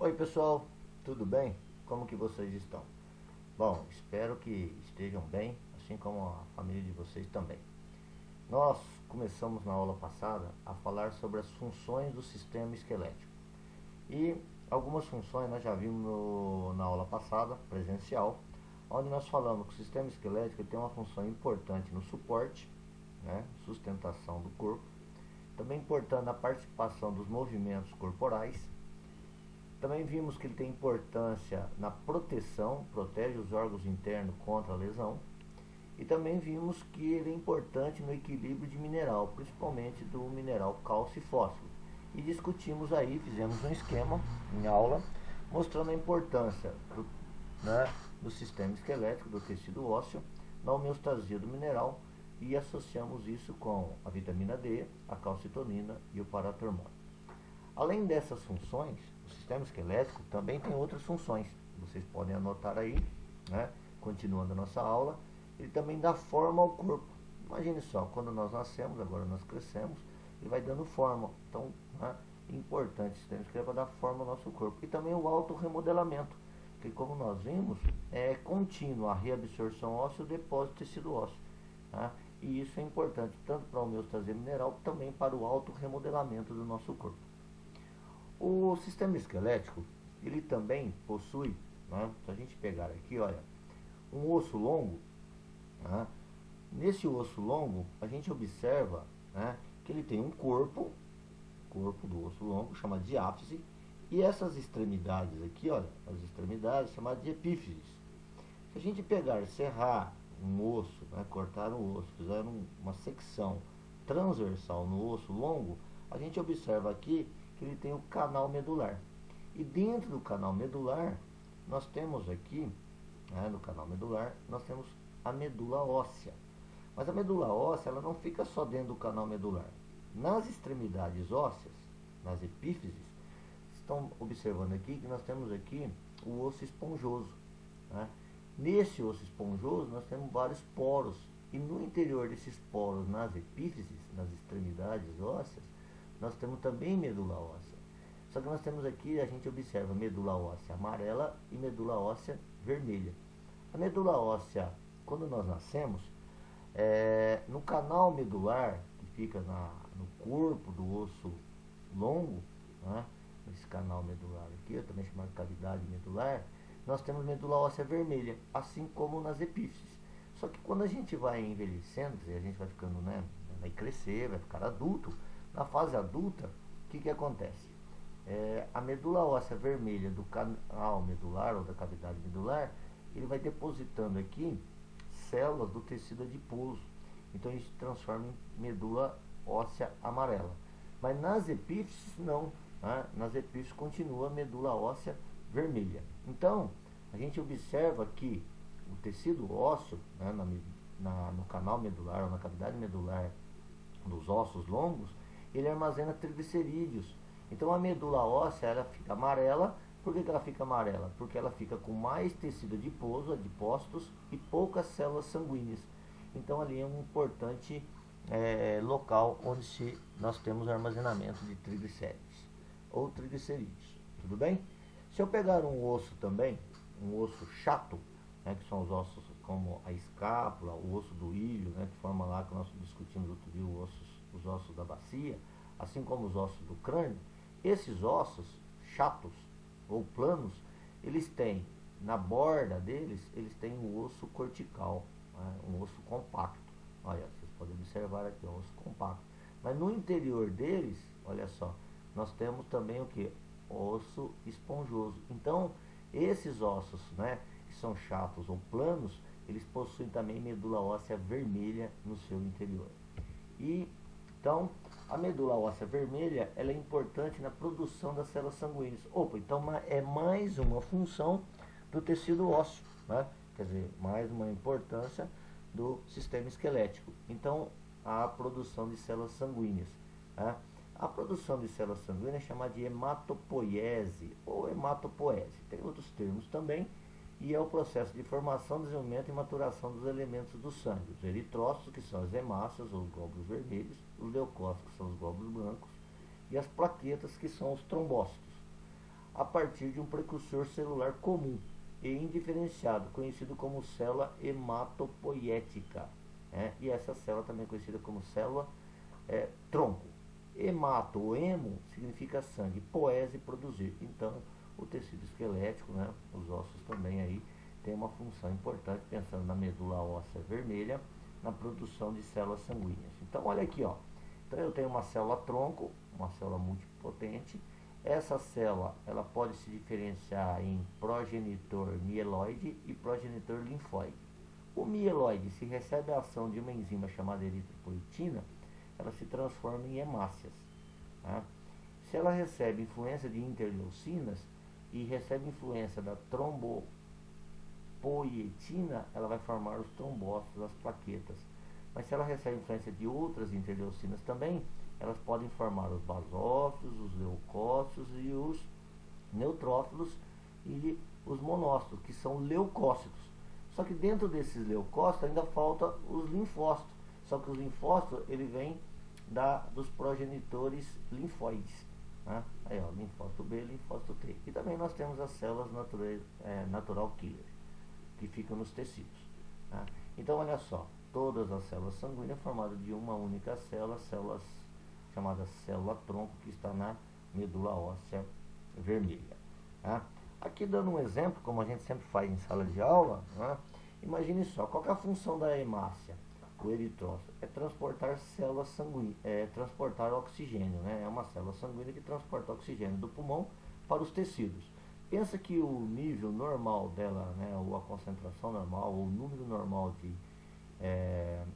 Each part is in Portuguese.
Oi pessoal, tudo bem? Como que vocês estão? Bom, espero que estejam bem, assim como a família de vocês também. Nós começamos na aula passada a falar sobre as funções do sistema esquelético. E algumas funções nós já vimos na aula passada, presencial, onde nós falamos que o sistema esquelético tem uma função importante no suporte, né, sustentação do corpo, também importante na participação dos movimentos corporais. Também vimos que ele tem importância na proteção, protege os órgãos internos contra a lesão. E também vimos que ele é importante no equilíbrio de mineral, principalmente do mineral cálcio e fósforo. E discutimos aí, fizemos um esquema em aula, mostrando a importância do sistema esquelético, do tecido ósseo, na homeostasia do mineral, e associamos isso com a vitamina D, a calcitonina e o paratormônio. Além dessas funções, o sistema esquelético também tem outras funções. Vocês podem anotar aí, né? Continuando a nossa aula, ele também dá forma ao corpo. Imagine só, quando nós nascemos, agora nós crescemos, ele vai dando forma. Então, né, é importante o sistema esquelético para dar forma ao nosso corpo. E também o autorremodelamento, que como nós vimos, é contínuo a reabsorção óssea e o depósito de tecido ósseo. Né? E isso é importante tanto para a homeostasia mineral, também para o autorremodelamento do nosso corpo. O sistema esquelético, ele também possui, né, se a gente pegar aqui, olha, um osso longo, né, nesse osso longo, a gente observa, né, que ele tem um corpo do osso longo, chamado de ápice, e essas extremidades aqui, olha, as extremidades chamadas de epífises. Se a gente pegar, serrar um osso, né, cortar um osso, fizer uma secção transversal no osso longo, a gente observa aqui que ele tem o canal medular. E dentro do canal medular, nós temos aqui, né, no canal medular, nós temos a medula óssea. Mas a medula óssea, ela não fica só dentro do canal medular. Nas extremidades ósseas, nas epífises, estão observando aqui que nós temos aqui o osso esponjoso. Né? Nesse osso esponjoso, nós temos vários poros. E no interior desses poros, nas epífises, nas extremidades ósseas, nós temos também medula óssea. Só que nós temos aqui, a gente observa medula óssea amarela e medula óssea vermelha. A medula óssea, quando nós nascemos, no canal medular, que fica no corpo do osso longo, né, esse canal medular aqui, também chamado cavidade medular, nós temos medula óssea vermelha, assim como nas epífises. Só que quando a gente vai envelhecendo, a gente vai ficando, né, vai crescer, vai ficar adulto, na fase adulta, o que acontece? A medula óssea vermelha do canal medular ou da cavidade medular, ele vai depositando aqui células do tecido adiposo. Então isso se transforma em medula óssea amarela. Mas nas epífises não. Né? Nas epífises continua a medula óssea vermelha. Então a gente observa que o tecido ósseo, né, no canal medular ou na cavidade medular dos ossos longos, ele armazena triglicerídeos. Então a medula óssea, ela fica amarela. Por que ela fica amarela? Porque ela fica com mais tecido adiposo, adipócitos, e poucas células sanguíneas. Então ali é um importante local onde nós temos armazenamento de triglicéridos ou triglicerídeos. Tudo bem? Se eu pegar um osso também, um osso chato, né, que são os ossos como a escápula, o osso do ilho, né, que forma lá que nós discutimos outro dia, os ossos da bacia, assim como os ossos do crânio, esses ossos chatos ou planos, eles têm, na borda deles, eles têm um osso cortical, né, um osso compacto. Olha, vocês podem observar aqui, um osso compacto. Mas no interior deles, olha só, nós temos também o que? Osso esponjoso. Então, esses ossos, né, que são chatos ou planos, eles possuem também medula óssea vermelha no seu interior. E então, a medula óssea vermelha, ela é importante na produção das células sanguíneas. Opa, então é mais uma função do tecido ósseo, né? Quer dizer, mais uma importância do sistema esquelético. Então, a produção de células sanguíneas. Né? A produção de células sanguíneas é chamada de hematopoiese ou hematopoese. Tem outros termos também. E é o processo de formação, desenvolvimento e maturação dos elementos do sangue. Os eritrócitos, que são as hemácias, ou os glóbulos vermelhos, os leucócitos, que são os glóbulos brancos, e as plaquetas, que são os trombócitos. a partir de um precursor celular comum e indiferenciado, conhecido como célula hematopoietica, né? E essa célula também é conhecida como célula tronco. Hemato ou hemo significa sangue, poese, produzir. Então, o tecido esquelético, né, os ossos também aí, tem uma função importante, pensando na medula óssea vermelha, na produção de células sanguíneas. Então, olha aqui, ó. Então, eu tenho uma célula tronco, uma célula multipotente. Essa célula, ela pode se diferenciar em progenitor mieloide e progenitor linfóide. O mieloide, se recebe a ação de uma enzima chamada eritropoetina, ela se transforma em hemácias. Tá? Se ela recebe influência de interleucinas e recebe influência da trombopoietina, ela vai formar os trombócitos, as plaquetas. Mas se ela recebe influência de outras interleucinas também, elas podem formar os basófilos, os leucócitos e os neutrófilos e os monócitos, que são leucócitos. Só que dentro desses leucócitos ainda falta os linfócitos. Só que os linfócitos, ele vem dos progenitores linfóides. Né? Aí, ó, linfócito B, linfócito T. E também nós temos as células natural killer, que ficam nos tecidos. Né? Então, olha só, todas as células sanguíneas formadas de uma única célula, células chamadas célula-tronco, que está na medula óssea vermelha. Né? Aqui dando um exemplo, como a gente sempre faz em sala de aula, né? Imagine só, qual que é a função da hemácia? O eritrócito é transportar células sanguíneas, transportar oxigênio, né? É uma célula sanguínea que transporta oxigênio do pulmão para os tecidos. Pensa que o nível normal dela, né, ou a concentração normal, ou o número normal de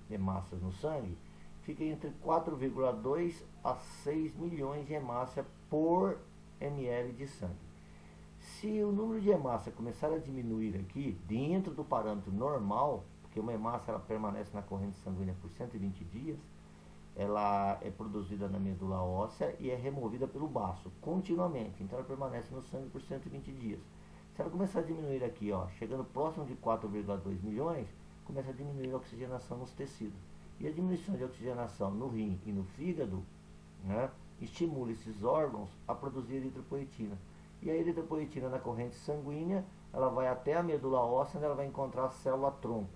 hemácias no sangue, fica entre 4,2 a 6 milhões de hemácia por ml de sangue. Se o número de hemácia começar a diminuir aqui, dentro do parâmetro normal, porque uma hemácia ela permanece na corrente sanguínea por 120 dias, ela é produzida na medula óssea e é removida pelo baço continuamente. Então ela permanece no sangue por 120 dias. Se ela começar a diminuir aqui, ó, chegando próximo de 4,2 milhões, começa a diminuir a oxigenação nos tecidos. E a diminuição de oxigenação no rim e no fígado, né, estimula esses órgãos a produzir eritropoetina. E a eritropoetina na corrente sanguínea, ela vai até a medula óssea, onde ela vai encontrar a célula-tronco.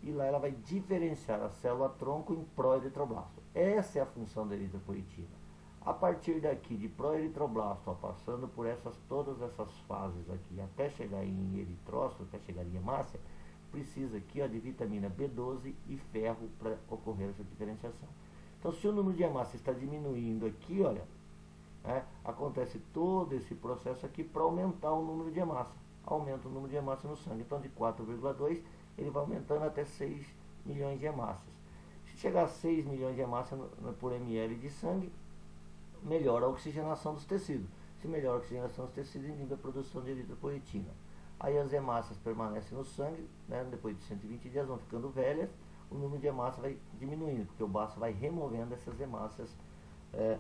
E lá ela vai diferenciar a célula-tronco em proeritroblasto. Essa é a função da eritropoetina. A partir daqui, de proeritroblasto, passando por todas essas fases aqui, até chegar em eritrócito, até chegar em hemácia, precisa aqui, ó, de vitamina B12 e ferro para ocorrer essa diferenciação. Então, se o número de hemácia está diminuindo aqui, olha, acontece todo esse processo aqui para aumentar o número de hemácia. Aumenta o número de hemácia no sangue. Então, de 4,2, ele vai aumentando até 6 milhões de hemácias. Se chegar a 6 milhões de hemácia por ml de sangue, melhora a oxigenação dos tecidos. Se melhora a oxigenação dos tecidos, inibe a produção de eritropoetina. Aí as hemácias permanecem no sangue, né, depois de 120 dias vão ficando velhas, o número de hemácias vai diminuindo, porque o baço vai removendo essas hemácias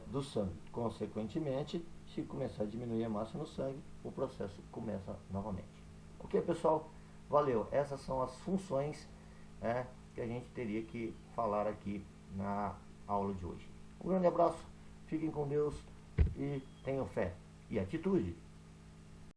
do sangue. Consequentemente, se começar a diminuir a hemácia no sangue, o processo começa novamente. Ok, pessoal? Valeu! Essas são as funções que a gente teria que falar aqui na aula de hoje. Um grande abraço, fiquem com Deus e tenham fé e atitude.